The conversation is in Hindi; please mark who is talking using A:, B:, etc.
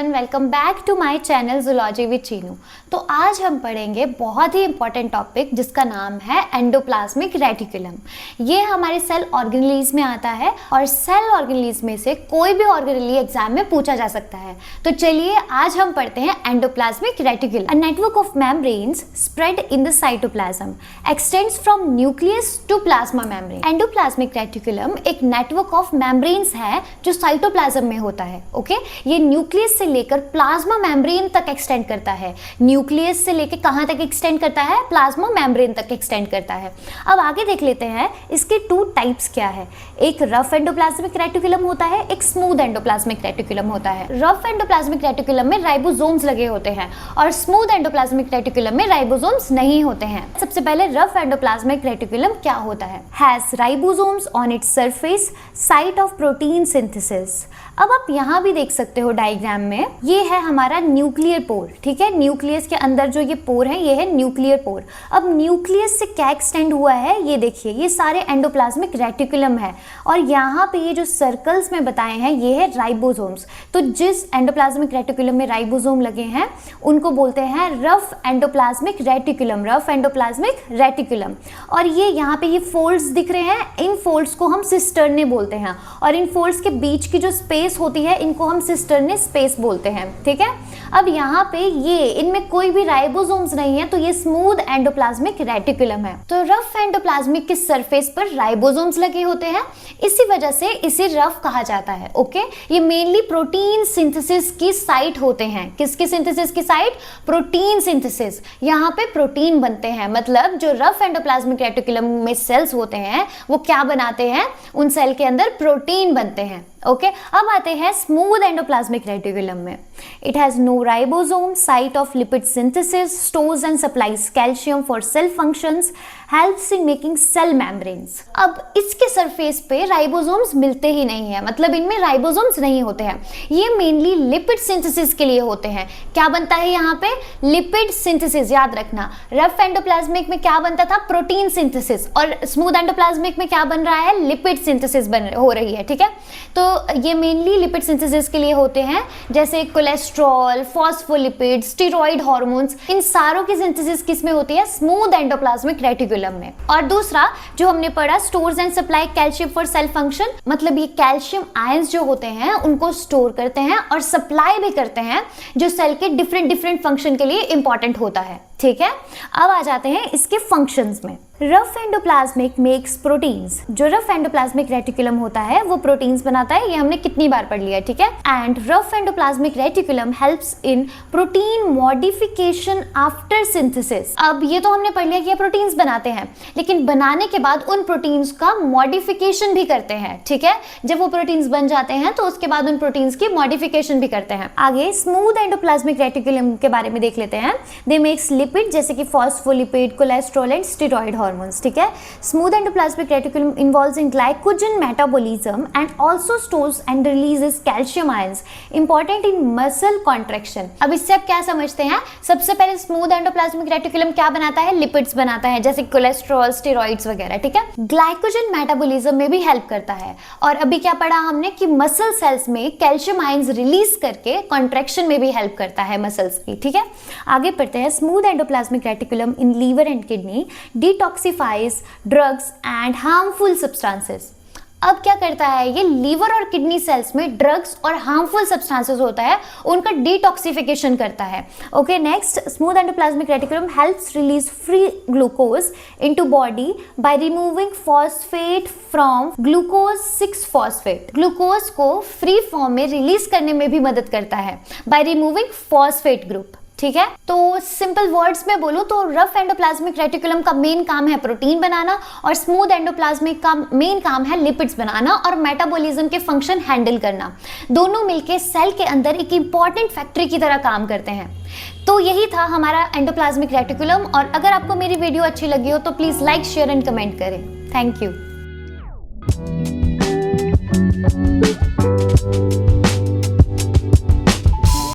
A: Everyone, welcome back to my channel zoology with Chinu. तो आज हम पढ़ेंगे बहुत ही इंपॉर्टेंट टॉपिक जिसका नाम है एंडोप्लाज्मिक रेटिकुलम। ये हमारे सेल ऑर्गेनेल्स में आता है और सेल ऑर्गेनेल्स में से कोई भी ऑर्गेनेल एग्जाम में पूछा जा सकता है। तो चलिए आज हम पढ़ते हैं endoplasmic reticulum. A network of membranes spread in the cytoplasm extends from nucleus to plasma membrane. Endoplasmic reticulum एक नेटवर्क ऑफ मेम्ब्रेन्स है जो साइटोप्लाज्म में होता है। ओके, ये न्यूक्लियस से लेकर प्लाज्मा मेम्ब्रेन तक एक्सटेंड करता है। न्यूक्लियस से लेकर कहां तक एक्सटेंड करता है? प्लाज्मा मेम्ब्रेन तक एक्सटेंड करता है। अब आगे देख लेते हैं इसके टू टाइप्स क्या है। एक रफ एंडोप्लाज्मिक रेटिकुलम होता है, एक स्मूथ एंडोप्लाज्मिक रेटिकुलम होता है। रफ एंडोप्लाज्मिक रेटिकुलम में राइबोसोम्स लगे होते हैं और स्मूथ एंडोप्लाज्मिक रेटिकुलम में राइबोसोम्स नहीं होते हैं। सबसे पहले रफ एंडोप्लाज्मिक रेटिकुलम क्या होता है? Has ribosomes on its surface, site of protein synthesis. अब आप यहाँ भी देख सकते हो डायग्राम में, ये है हमारा न्यूक्लियर पोर। ठीक है, न्यूक्लियस के अंदर जो ये पोर है ये है न्यूक्लियर पोर। अब न्यूक्लियस से क्या एक्सटेंड हुआ है ये देखिए, ये सारे एंडोप्लाज्मिक रेटिकुलम है और यहाँ पे ये जो सर्कल्स में बताए हैं ये है राइबोसोम्स। तो जिस एंडोप्लाज्मिक रेटिकुलम में राइबोसोम लगे हैं उनको बोलते हैं rough endoplasmic reticulum, rough endoplasmic reticulum. और ये यहाँ पे ये फोल्ड्स दिख रहे हैं, इन फोल्ड्स को हम सिस्टर्ने बोलते हैं और इन फोल्ड्स के बीच की जो स्पेस होती है इनको हम सिस्टर्ने स्पेस बोलते हैं। ठीक है, अब यहाँ पे ये इनमें कोई भी राइबोसोम्स नहीं है तो ये स्मूथ एंडोप्लाज्मिक रेटिकुलम है। तो रफ एंडोप्लाज्मिक के सरफेस पर राइबोसोम्स लगे होते हैं, इसी वजह से इसे रफ कहा जाता है। ओके, ये मेनली प्रोटीन सिंथेसिस की साइट होते हैं। किसकी सिंथेसिस की साइट? Protein synthesis. यहाँ पे प्रोटीन बनते हैं, मतलब जो रफ एंडोप्लाज्मिक रेटिकुलम में सेल्स होते हैं वो क्या बनाते हैं? उन सेल के अंदर प्रोटीन बनते हैं। ओके, अब आते हैं स्मूथ एंडोप्लाज्मिक रेटिकुलम में। It has no ribosome, site of lipid synthesis, stores and supplies calcium for cell functions, helps in making cell membranes. अब इसके सरफेस पे राइबोसोम्स मिलते ही नहीं है, मतलब इनमें राइबोसोम्स नहीं होते हैं। ये मेनली लिपिड सिंथेसिस के लिए होते हैं। क्या बनता है यहाँ पे? Lipid synthesis. याद रखना, रफ एंडोप्लाज्मिक में क्या बनता था? प्रोटीन सिंथेसिस, और स्मूथ एंडोप्लाज्मिक में क्या बन रहा है? लिपिड सिंथेसिस हो रही है। ठीक है, तो ये मेनली लिपिड सिंथेसिस के लिए होते हैं, जैसे कोलेस्ट्रॉल, फॉस्फोलिपिड, स्टेरॉइड हार्मोन्स, इन सारों की सिंथेसिस किस में होती है? स्मूथ एंडोप्लाज्मिक रेटिकुलम में। और दूसरा जो हमने पढ़ा, stores and supply calcium for cell function, मतलब ये कैल्शियम आयंस जो होते हैं उनको स्टोर करते हैं और सप्लाई भी करते हैं, जो सेल के डिफरेंट फंक्शन के लिए इंपॉर्टेंट होता है। ठीक है, अब आ जाते हैं इसके फंक्शंस में। Rough endoplasmic makes proteins. जो रफ एंडोप्लाज्मिक रेटिकुलम होता है वो प्रोटीन्स बनाता है, ये हमने कितनी बार पढ़ लिया। ठीक है, and rough endoplasmic reticulum helps in protein modification after synthesis. अब ये तो हमने पढ़ लिया कि ये प्रोटीन्स बनाते हैं, लेकिन बनाने के बाद उन प्रोटीन्स का मॉडिफिकेशन भी करते हैं। ठीक है, जब वो प्रोटीन्स बन जाते हैं तो उसके बाद उन प्रोटीन्स की मॉडिफिकेशन भी करते हैं। आगे स्मूथ एंडोप्लाज्मिक रेटिकुलम के बारे में देख लेते हैं। दे मेक्स लिपिड, जैसे कि phospholipid, cholesterol and steroid hormones. ठीक है, smooth endoplasmic reticulum involves in glycogen metabolism and also stores and releases calcium ions, important in muscle contraction. अब इससे आप क्या समझते हैं? सबसे पहले स्मूथ एंडोप्लाज्मिक रेटिकुलम क्या बनाता है? लिपिड्स बनाता है, जैसे कोलेस्ट्रॉल, स्टेरॉइड्स वगैरह। ठीक है, ग्लाइकोजन मेटाबॉलिज्म में भी हेल्प करता है। और अभी क्या पढ़ा हमने कि मसल सेल्स में कैल्शियम आयंस रिलीज करके कॉन्ट्रैक्शन में भी हेल्प करता है मसल्स की। ठीक है, आगे पढ़ते हैं। Smooth endoplasmic reticulum in liver and kidney detoxifies drugs and harmful substances। अब क्या करता है ये? लीवर और किडनी सेल्स में ड्रग्स और हार्मफुल सब्सटेंसेस होता है, उनका डिटॉक्सिफिकेशन करता है। Okay, next, smooth endoplasmic reticulum helps release free glucose into body by removing phosphate from glucose 6 phosphate. Glucose को फ्री फॉर्म में रिलीज करने में भी मदद करता है बाय रिमूविंग फॉस्फेट ग्रुप। ठीक है, तो सिंपल वर्ड्स में बोलूं तो रफ एंडोप्लाज्मिक रेटिकुलम का मेन काम है प्रोटीन बनाना और स्मूथ एंडोप्लाज्मिक का मेन काम है लिपिड्स बनाना और मेटाबॉलिज्म के फंक्शन हैंडल करना। दोनों मिलके सेल के अंदर एक इंपॉर्टेंट फैक्ट्री की तरह काम करते हैं। तो यही था हमारा एंडोप्लाज्मिक रेटिकुलम, और अगर आपको मेरी वीडियो अच्छी लगी हो तो please like, share and comment करें। Thank you.